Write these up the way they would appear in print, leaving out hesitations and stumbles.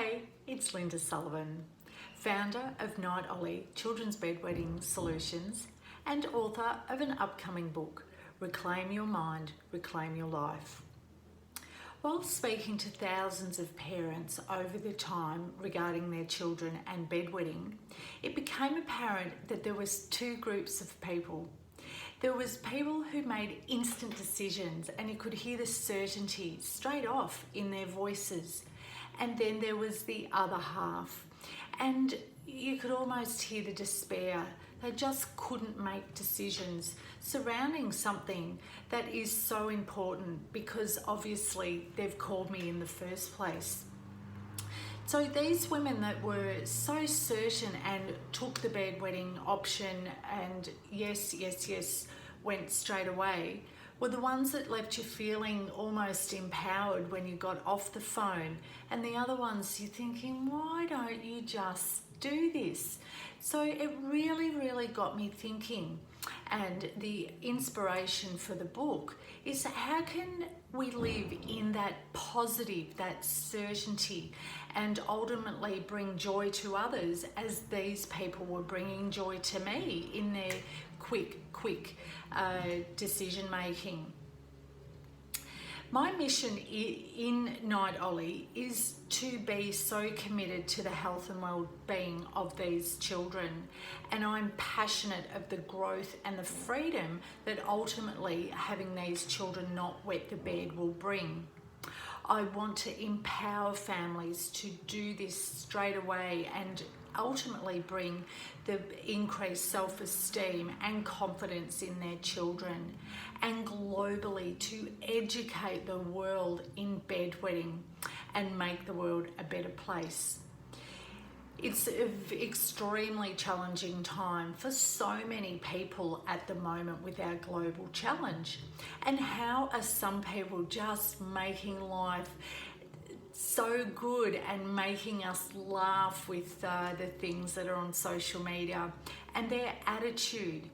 Hi, it's Linda Sullivan, founder of Night Ollie Children's Bedwetting Solutions and author of an upcoming book, Reclaim Your Mind, Reclaim Your Life. While speaking to thousands of parents over the time regarding their children and bedwetting, it became apparent that there was two groups of people. There was people who made instant decisions and you could hear the certainty straight off in their voices. And then there was the other half, and you could almost hear the despair. They just couldn't make decisions surrounding something that is so important because obviously they've called me in the first place. So these women that were so certain and took the bedwetting option and yes, went straight away, were the ones that left you feeling almost empowered when you got off the phone, and the other ones you're thinking, why don't you just do this? So it really got me thinking, and the inspiration for the book is how can we live in that positive, that certainty, and ultimately bring joy to others as these people were bringing joy to me in their quick decision making. My mission in Night Ollie is to be so committed to the health and well-being of these children, and I'm passionate of the growth and the freedom that ultimately having these children not wet the bed will bring. I want to empower families to do this straight away and ultimately bring the increased self-esteem and confidence in their children, and globally to educate the world in bedwetting and make the world a better place. It's an extremely challenging time for so many people at the moment with our global challenge. And how are some people just making life so good and making us laugh with the things that are on social media and their attitude?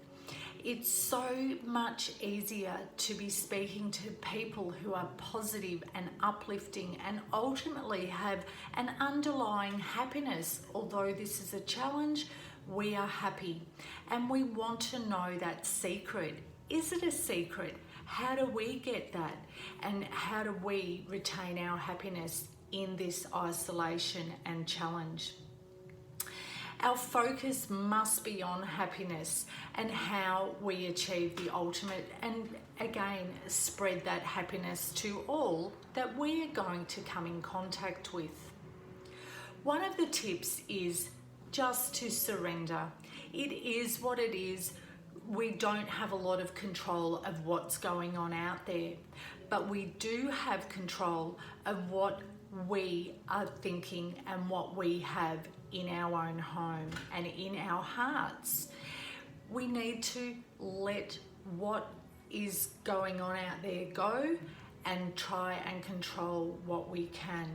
It's so much easier to be speaking to people who are positive and uplifting and ultimately have an underlying happiness. Although this is a challenge, we are happy and we want to know that secret. Is it a secret? How do we get that? And how do we retain our happiness in this isolation and challenge? Our focus must be on happiness and how we achieve the ultimate, and again, spread that happiness to all that we are going to come in contact with. One of the tips is just to surrender. It is what it is. We don't have a lot of control of what's going on out there, but we do have control of what we are thinking and what we have in our own home and in our hearts. We need to let what is going on out there go and try and control what we can.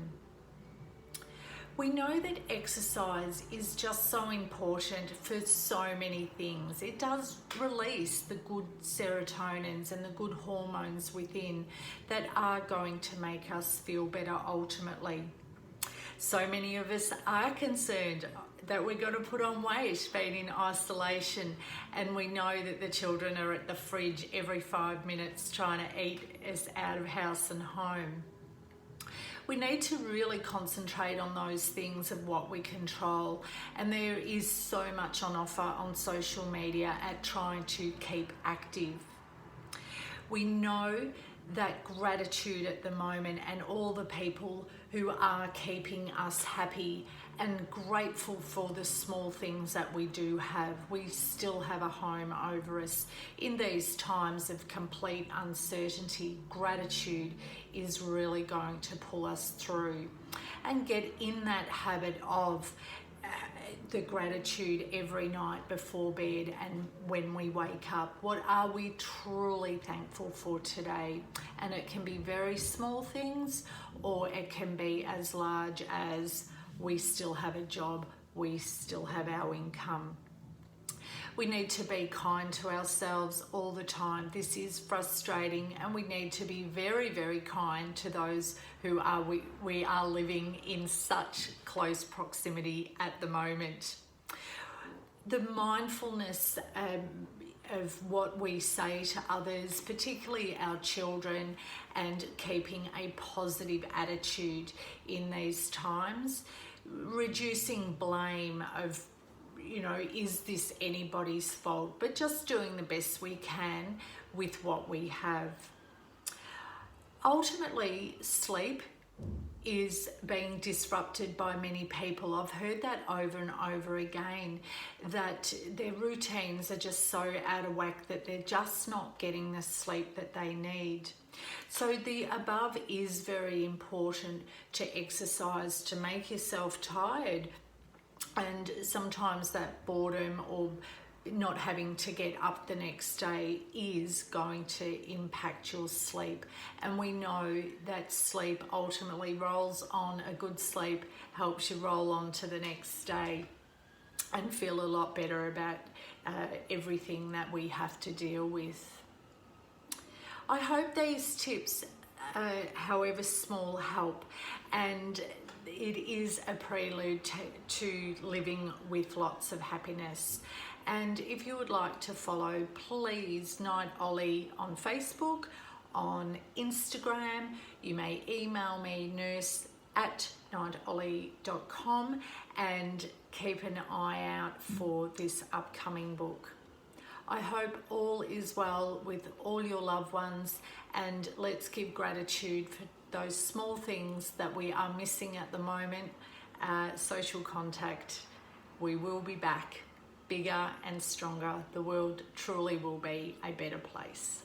We know that exercise is just so important for so many things. It does release the good serotonins and the good hormones within that are going to make us feel better ultimately. So many of us are concerned that we're going to put on weight being in isolation, and we know that the children are at the fridge every 5 minutes trying to eat us out of house and home. We need to really concentrate on those things of what we control, and there is so much on offer on social media at trying to keep active. We know that gratitude at the moment and all the people who are keeping us happy and grateful for the small things that we do have. We still have a home over us. In these times of complete uncertainty, gratitude is really going to pull us through, and get in that habit of the gratitude every night before bed and when we wake up. What are we truly thankful for today? And it can be very small things, or it can be as large as we still have a job, we still have our income. We need to be kind to ourselves all the time. This is frustrating, and we need to be very, very kind to those who we are living in such close proximity at the moment. The mindfulness of what we say to others, particularly our children, and keeping a positive attitude in these times, reducing blame of, is this anybody's fault, but just doing the best we can with what we have. Ultimately, sleep is being disrupted by many people. I've heard that over and over again, that their routines are just so out of whack that they're just not getting the sleep that they need. So the above is very important to exercise, to make yourself tired. And sometimes that boredom or not having to get up the next day is going to impact your sleep. And we know that sleep ultimately rolls on. A good sleep helps you roll on to the next day and feel a lot better about everything that we have to deal with. I hope these tips, however small, help, and it is a prelude to living with lots of happiness. And if you would like to follow, please, Night Ollie on Facebook, on Instagram. You may email me, nurse@nightollie.com, and keep an eye out for this upcoming book. I hope all is well with all your loved ones, and let's give gratitude for those small things that we are missing at the moment. Social contact. We will be back, bigger and stronger. The world truly will be a better place.